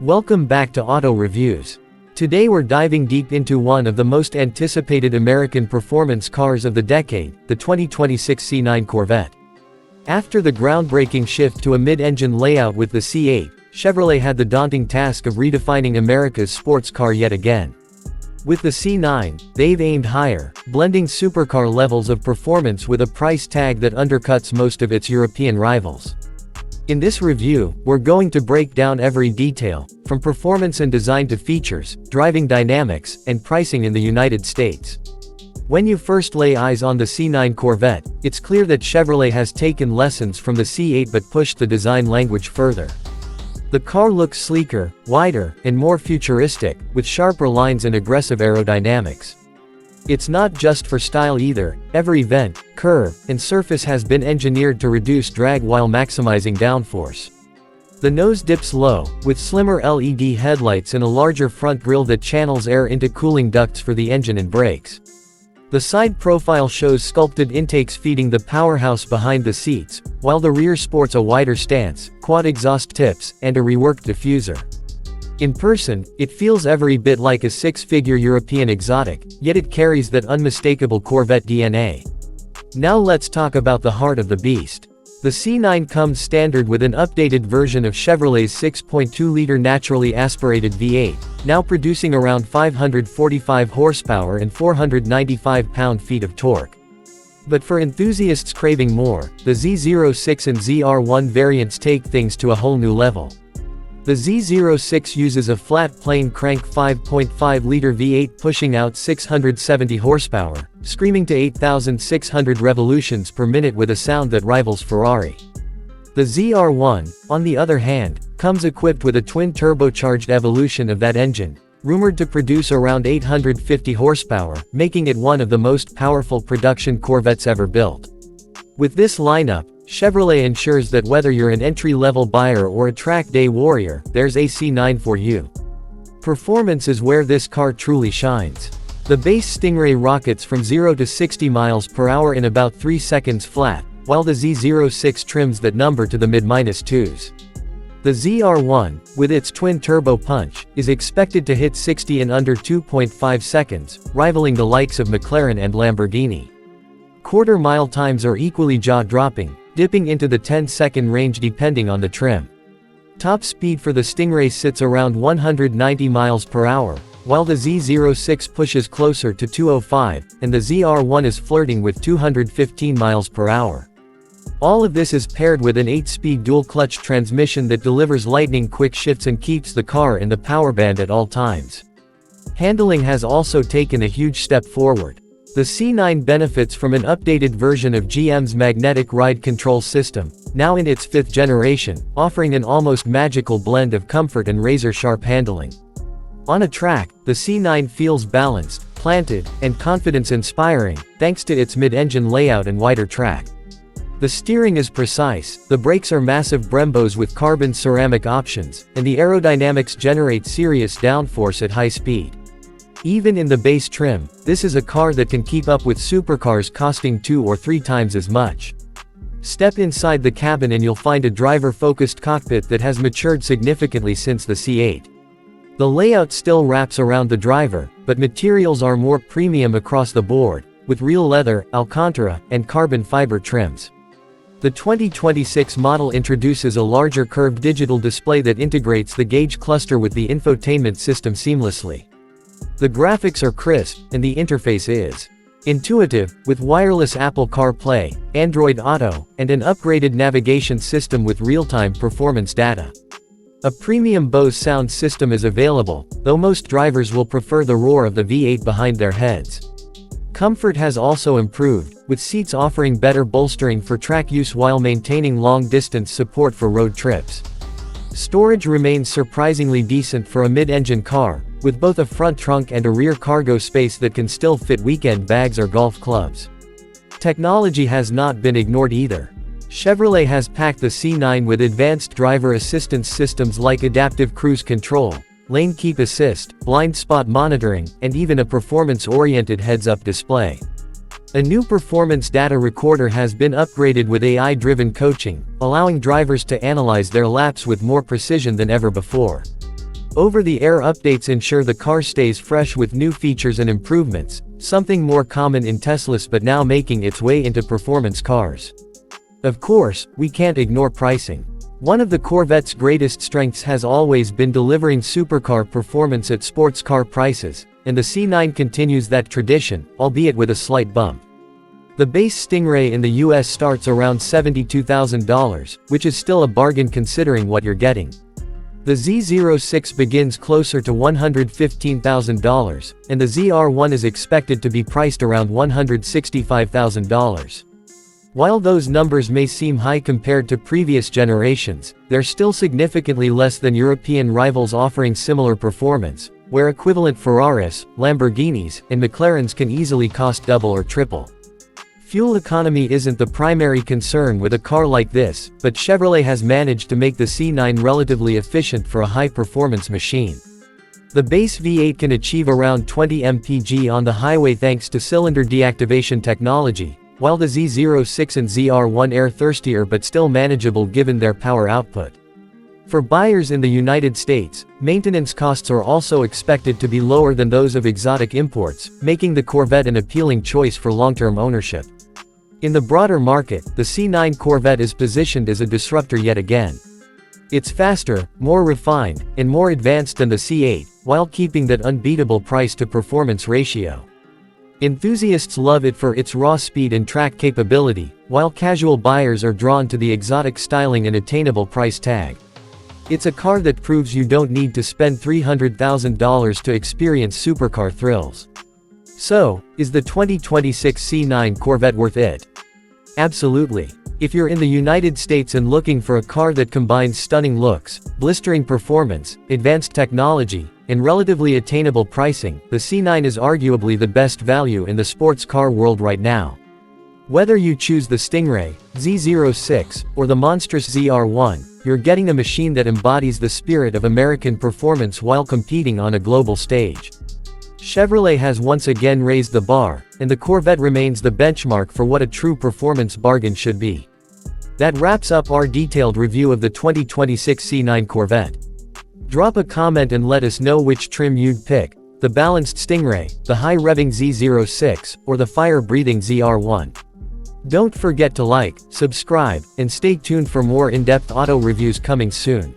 Welcome back to Auto Reviews. Today we're diving deep into one of the most anticipated American performance cars of the decade, the 2026 C9 Corvette. After the groundbreaking shift to a mid-engine layout with the C8, Chevrolet had the daunting task of redefining America's sports car yet again. With the C9, they've aimed higher, blending supercar levels of performance with a price tag that undercuts most of its European rivals. In this review, we're going to break down every detail, from performance and design to features, driving dynamics, and pricing in the United States. When you first lay eyes on the C9 Corvette, it's clear that Chevrolet has taken lessons from the C8 but pushed the design language further. The car looks sleeker, wider, and more futuristic, with sharper lines and aggressive aerodynamics. It's not just for style either. Every vent, curve, and surface has been engineered to reduce drag while maximizing downforce. The nose dips low, with slimmer LED headlights and a larger front grille that channels air into cooling ducts for the engine and brakes. The side profile shows sculpted intakes feeding the powerhouse behind the seats, while the rear sports a wider stance, quad exhaust tips, and a reworked diffuser. In person, it feels every bit like a six-figure European exotic, yet it carries that unmistakable Corvette DNA. Now let's talk about the heart of the beast. The C9 comes standard with an updated version of Chevrolet's 6.2-liter naturally aspirated V8, now producing around 545 horsepower and 495 pound-feet of torque. But for enthusiasts craving more, the Z06 and ZR1 variants take things to a whole new level. The Z06 uses a flat plane crank 5.5-liter V8 pushing out 670 horsepower, screaming to 8,600 revolutions per minute with a sound that rivals Ferrari. The ZR1, on the other hand, comes equipped with a twin-turbocharged evolution of that engine, rumored to produce around 850 horsepower, making it one of the most powerful production Corvettes ever built. With this lineup, Chevrolet ensures that whether you're an entry-level buyer or a track day warrior, there's a C9 for you. Performance is where this car truly shines. The base Stingray rockets from 0 to 60 miles per hour in about 3 seconds flat, while the Z06 trims that number to the mid-2s. The ZR1, with its twin-turbo punch, is expected to hit 60 in under 2.5 seconds, rivaling the likes of McLaren and Lamborghini. Quarter-mile times are equally jaw-dropping, dipping into the 10-second range depending on the trim. Top speed for the Stingray sits around 190 miles per hour, while the Z06 pushes closer to 205, and the ZR1 is flirting with 215 miles per hour. All of this is paired with an 8-speed dual-clutch transmission that delivers lightning-quick shifts and keeps the car in the power band at all times. Handling has also taken a huge step forward. The C9 benefits from an updated version of GM's magnetic ride control system, now in its 5th generation, offering an almost magical blend of comfort and razor-sharp handling. On a track, the C9 feels balanced, planted, and confidence-inspiring, thanks to its mid-engine layout and wider track. The steering is precise, the brakes are massive Brembos with carbon ceramic options, and the aerodynamics generate serious downforce at high speed. Even in the base trim, this is a car that can keep up with supercars costing 2 or 3 times as much. Step inside the cabin and you'll find a driver-focused cockpit that has matured significantly since the C8. The layout still wraps around the driver, but materials are more premium across the board, with real leather, Alcantara, and carbon fiber trims. The 2026 model introduces a larger curved digital display that integrates the gauge cluster with the infotainment system seamlessly. The graphics are crisp, and the interface is intuitive, with wireless Apple CarPlay, Android Auto, and an upgraded navigation system with real-time performance data. A premium Bose sound system is available, though most drivers will prefer the roar of the V8 behind their heads. Comfort has also improved, with seats offering better bolstering for track use while maintaining long-distance support for road trips. Storage remains surprisingly decent for a mid-engine car, with both a front trunk and a rear cargo space that can still fit weekend bags or golf clubs. Technology has not been ignored either. Chevrolet has packed the C9 with advanced driver assistance systems like adaptive cruise control, lane keep assist, blind spot monitoring, and even a performance-oriented heads-up display. A new performance data recorder has been upgraded with AI-driven coaching, allowing drivers to analyze their laps with more precision than ever before. Over-the-air updates ensure the car stays fresh with new features and improvements, something more common in Teslas but now making its way into performance cars. Of course, we can't ignore pricing. One of the Corvette's greatest strengths has always been delivering supercar performance at sports car prices, and the C9 continues that tradition, albeit with a slight bump. The base Stingray in the US starts around $72,000, which is still a bargain considering what you're getting. The Z06 begins closer to $115,000, and the ZR1 is expected to be priced around $165,000. While those numbers may seem high compared to previous generations, they're still significantly less than European rivals offering similar performance, where equivalent Ferraris, Lamborghinis, and McLarens can easily cost double or triple. Fuel economy isn't the primary concern with a car like this, but Chevrolet has managed to make the C9 relatively efficient for a high-performance machine. The base V8 can achieve around 20 mpg on the highway thanks to cylinder deactivation technology, while the Z06 and ZR1 are thirstier but still manageable given their power output. For buyers in the United States, maintenance costs are also expected to be lower than those of exotic imports, making the Corvette an appealing choice for long-term ownership. In the broader market, the C9 Corvette is positioned as a disruptor yet again. It's faster, more refined, and more advanced than the C8, while keeping that unbeatable price-to-performance ratio. Enthusiasts love it for its raw speed and track capability, while casual buyers are drawn to the exotic styling and attainable price tag. It's a car that proves you don't need to spend $300,000 to experience supercar thrills. So, is the 2026 C9 Corvette worth it? Absolutely. If you're in the United States and looking for a car that combines stunning looks, blistering performance, advanced technology, and relatively attainable pricing, the C9 is arguably the best value in the sports car world right now. Whether you choose the Stingray, Z06, or the monstrous ZR1, you're getting a machine that embodies the spirit of American performance while competing on a global stage. Chevrolet has once again raised the bar, and the Corvette remains the benchmark for what a true performance bargain should be. That wraps up our detailed review of the 2026 C9 Corvette. Drop a comment and let us know which trim you'd pick, the balanced Stingray, the high-revving Z06, or the fire-breathing ZR1. Don't forget to like, subscribe, and stay tuned for more in-depth auto reviews coming soon.